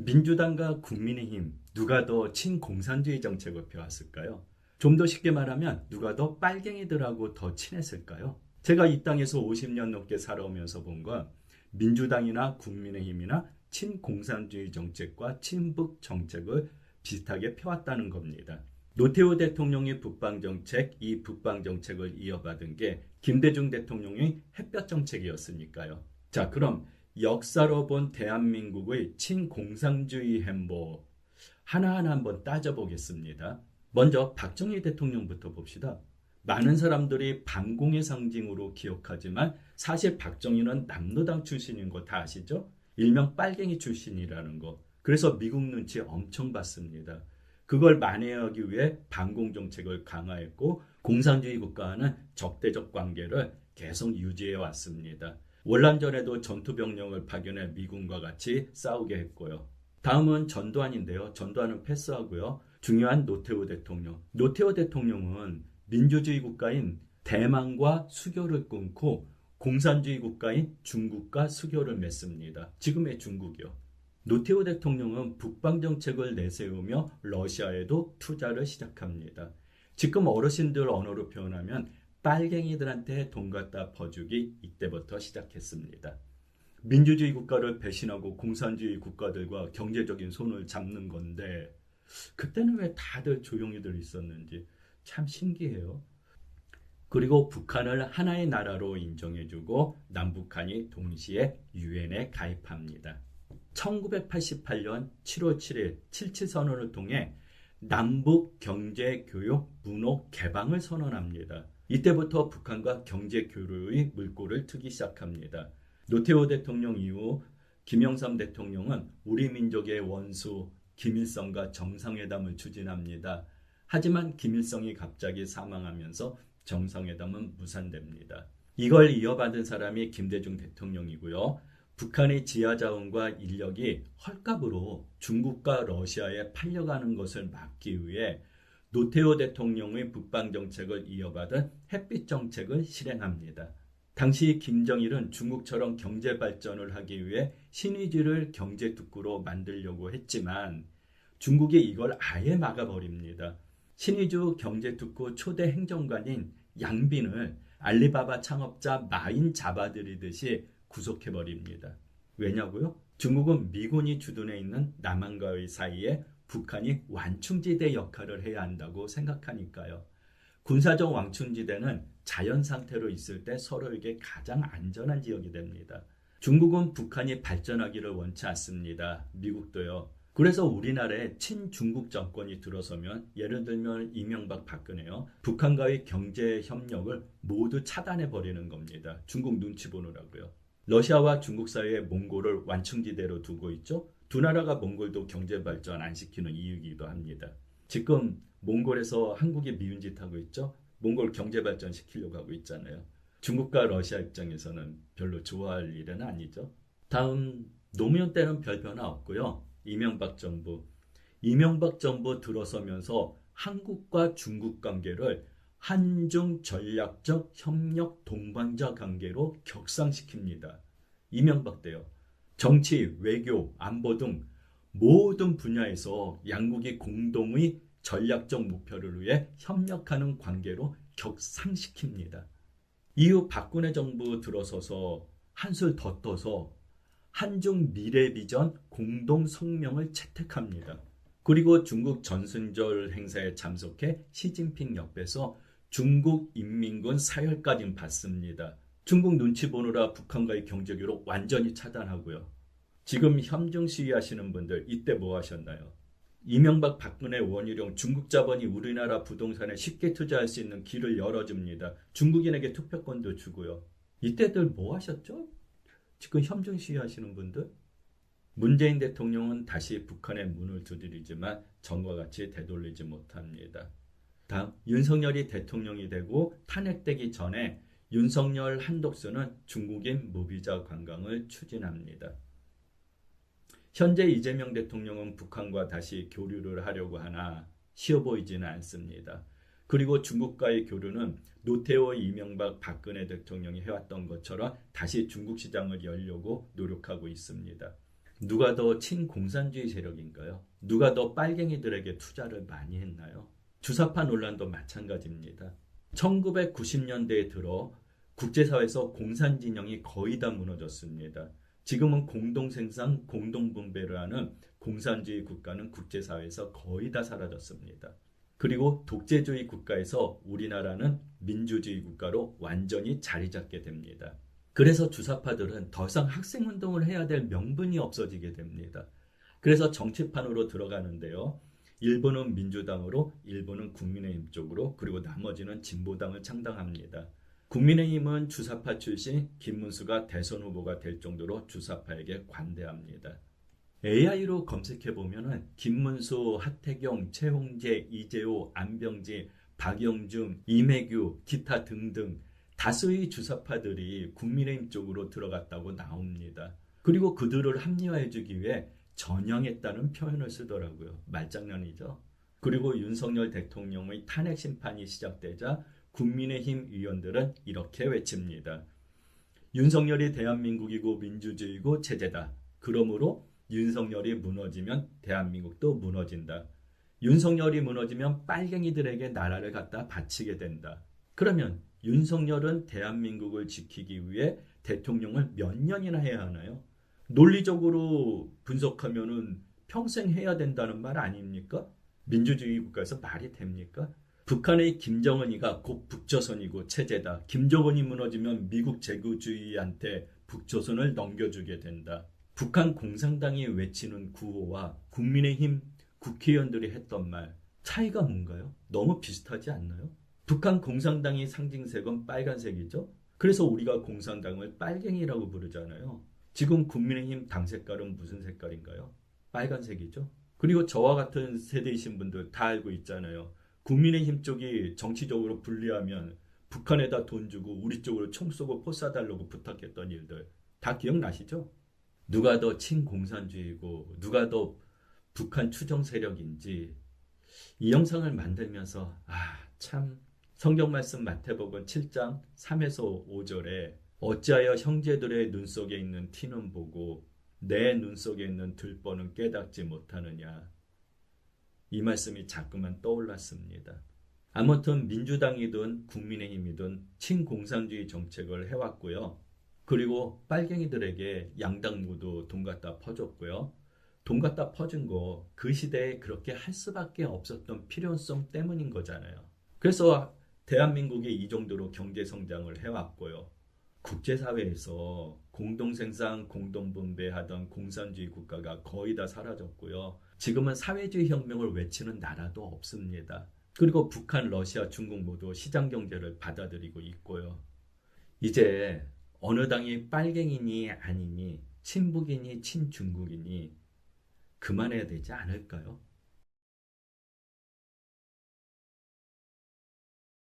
민주당과 국민의힘 누가 더 친공산주의 정책을 펴왔을까요? 좀 더 쉽게 말하면 누가 더 빨갱이들하고 더 친했을까요? 제가 이 땅에서 50년 넘게 살아오면서 본 건 민주당이나 국민의힘이나 친공산주의 정책과 친북 정책을 비슷하게 펴왔다는 겁니다. 노태우 대통령의 북방정책, 이 북방정책을 이어받은 게 김대중 대통령의 햇볕 정책이었으니까요. 자, 그럼 역사로 본 대한민국의 친공산주의 행보 하나하나 한번 따져보겠습니다. 먼저 박정희 대통령부터 봅시다. 많은 사람들이 반공의 상징으로 기억하지만 사실 박정희는 남로당 출신인 거 다 아시죠? 일명 빨갱이 출신이라는 거. 그래서 미국 눈치 엄청 봤습니다. 그걸 만회하기 위해 반공 정책을 강화했고 공산주의 국가와는 적대적 관계를 계속 유지해 왔습니다. 월남전에도 전투병력을 파견해 미군과 같이 싸우게 했고요. 다음은 전두환인데요. 전두환은 패스하고요. 중요한 노태우 대통령. 노태우 대통령은 민주주의 국가인 대만과 수교를 끊고 공산주의 국가인 중국과 수교를 맺습니다. 지금의 중국이요. 노태우 대통령은 북방정책을 내세우며 러시아에도 투자를 시작합니다. 지금 어르신들 언어로 표현하면 빨갱이들한테 돈 갖다 퍼주기 이때부터 시작했습니다. 민주주의 국가를 배신하고 공산주의 국가들과 경제적인 손을 잡는 건데 그때는 왜 다들 조용히들 있었는지 참 신기해요. 그리고 북한을 하나의 나라로 인정해주고 남북한이 동시에 유엔에 가입합니다. 1988년 7월 7일 77선언을 통해 남북 경제, 교육, 문호 개방을 선언합니다. 이때부터 북한과 경제 교류의 물꼬를 트기 시작합니다. 노태우 대통령 이후 김영삼 대통령은 우리 민족의 원수 김일성과 정상회담을 추진합니다. 하지만 김일성이 갑자기 사망하면서 정상회담은 무산됩니다. 이걸 이어받은 사람이 김대중 대통령이고요. 북한의 지하자원과 인력이 헐값으로 중국과 러시아에 팔려가는 것을 막기 위해 노태우 대통령의 북방정책을 이어받은 햇빛정책을 실행합니다. 당시 김정일은 중국처럼 경제발전을 하기 위해 신의주를 경제특구로 만들려고 했지만 중국이 이걸 아예 막아버립니다. 신의주 경제특구 초대 행정관인 양빈을 알리바바 창업자 마인 잡아들이듯이 구속해버립니다. 왜냐고요? 중국은 미군이 주둔해 있는 남한과의 사이에 북한이 완충지대 역할을 해야 한다고 생각하니까요. 군사적 완충지대는 자연 상태로 있을 때 서로에게 가장 안전한 지역이 됩니다. 중국은 북한이 발전하기를 원치 않습니다. 미국도요. 그래서 우리나라에 친중국 정권이 들어서면 예를 들면 이명박 박근혜요. 북한과의 경제 협력을 모두 차단해 버리는 겁니다. 중국 눈치 보느라고요. 러시아와 중국 사이에 몽골을 완충지대로 두고 있죠. 두 나라가 몽골도 경제 발전 안 시키는 이유이기도 합니다. 지금 몽골에서 한국이 미운 짓 하고 있죠. 몽골 경제 발전 시키려고 하고 있잖아요. 중국과 러시아 입장에서는 별로 좋아할 일은 아니죠. 다음 노무현 때는 별 변화 없고요. 이명박 정부 들어서면서 한국과 중국 관계를 한중 전략적 협력 동반자 관계로 격상시킵니다. 이명박 때요. 정치, 외교, 안보 등 모든 분야에서 양국이 공동의 전략적 목표를 위해 협력하는 관계로 격상시킵니다. 이후 박근혜 정부 들어서서 한술 더 떠서 한중 미래 비전 공동 성명을 채택합니다. 그리고 중국 전승절 행사에 참석해 시진핑 옆에서 중국 인민군 사열까지 받습니다. 중국 눈치 보느라 북한과의 경제교류 완전히 차단하고요. 지금 현중 시위하시는 분들 이때 뭐 하셨나요? 이명박 박근혜 원희룡 중국 자본이 우리나라 부동산에 쉽게 투자할 수 있는 길을 열어줍니다. 중국인에게 투표권도 주고요. 이때들 뭐 하셨죠? 지금 현중 시위하시는 분들? 문재인 대통령은 다시 북한의 문을 두드리지만 전과 같이 되돌리지 못합니다. 다음 윤석열이 대통령이 되고 탄핵되기 전에 윤석열 한독수는 중국인 무비자 관광을 추진합니다. 현재 이재명 대통령은 북한과 다시 교류를 하려고 하나 쉬워 보이지는 않습니다. 그리고 중국과의 교류는 노태우, 이명박, 박근혜 대통령이 해왔던 것처럼 다시 중국 시장을 열려고 노력하고 있습니다. 누가 더 친공산주의 세력인가요? 누가 더 빨갱이들에게 투자를 많이 했나요? 주사파 논란도 마찬가지입니다. 1990년대에 들어 국제사회에서 공산 진영이 거의 다 무너졌습니다. 지금은 공동생산, 공동분배를 하는 공산주의 국가는 국제사회에서 거의 다 사라졌습니다. 그리고 독재주의 국가에서 우리나라는 민주주의 국가로 완전히 자리 잡게 됩니다. 그래서 주사파들은 더 이상 학생운동을 해야 될 명분이 없어지게 됩니다. 그래서 정치판으로 들어가는데요. 일부는 민주당으로, 일부는 국민의힘 쪽으로, 그리고 나머지는 진보당을 창당합니다. 국민의힘은 주사파 출신 김문수가 대선 후보가 될 정도로 주사파에게 관대합니다. AI로 검색해보면 김문수, 하태경, 최홍재, 이재호, 안병지, 박영중, 이매규, 기타 등등 다수의 주사파들이 국민의힘 쪽으로 들어갔다고 나옵니다. 그리고 그들을 합리화해주기 위해 전향했다는 표현을 쓰더라고요. 말장난이죠. 그리고 윤석열 대통령의 탄핵 심판이 시작되자 국민의힘 의원들은 이렇게 외칩니다. 윤석열이 대한민국이고 민주주의고 체제다. 그러므로 윤석열이 무너지면 대한민국도 무너진다. 윤석열이 무너지면 빨갱이들에게 나라를 갖다 바치게 된다. 그러면 윤석열은 대한민국을 지키기 위해 대통령을 몇 년이나 해야 하나요? 논리적으로 분석하면은 평생 해야 된다는 말 아닙니까? 민주주의 국가에서 말이 됩니까? 북한의 김정은이가 곧 북조선이고 체제다. 김정은이 무너지면 미국 제국주의한테 북조선을 넘겨주게 된다. 북한 공산당이 외치는 구호와 국민의힘 국회의원들이 했던 말 차이가 뭔가요? 너무 비슷하지 않나요? 북한 공산당이 상징색은 빨간색이죠. 그래서 우리가 공산당을 빨갱이라고 부르잖아요. 지금 국민의힘 당 색깔은 무슨 색깔인가요? 빨간색이죠. 그리고 저와 같은 세대이신 분들 다 알고 있잖아요. 국민의힘 쪽이 정치적으로 불리하면 북한에다 돈 주고 우리 쪽으로 총 쏘고 포 쏴달라고 부탁했던 일들 다 기억나시죠? 누가 더 친공산주의고 누가 더 북한 추종 세력인지 이 영상을 만들면서 참 성경 말씀 마태복음 7장 3에서 5절에 어찌하여 형제들의 눈 속에 있는 티는 보고 내 눈 속에 있는 들보는 깨닫지 못하느냐. 이 말씀이 자꾸만 떠올랐습니다. 아무튼 민주당이든 국민의힘이든 친공산주의 정책을 해왔고요. 그리고 빨갱이들에게 양당 모두 돈 갖다 퍼줬고요. 돈 갖다 퍼준 거 그 시대에 그렇게 할 수밖에 없었던 필요성 때문인 거잖아요. 그래서 대한민국이 이 정도로 경제성장을 해왔고요. 국제사회에서 공동생산, 공동분배하던 공산주의 국가가 거의 다 사라졌고요. 지금은 사회주의 혁명을 외치는 나라도 없습니다. 그리고 북한, 러시아, 중국 모두 시장경제를 받아들이고 있고요. 이제 어느 당이 빨갱이니 아니니 친북이니 친중국이니 그만해야 되지 않을까요?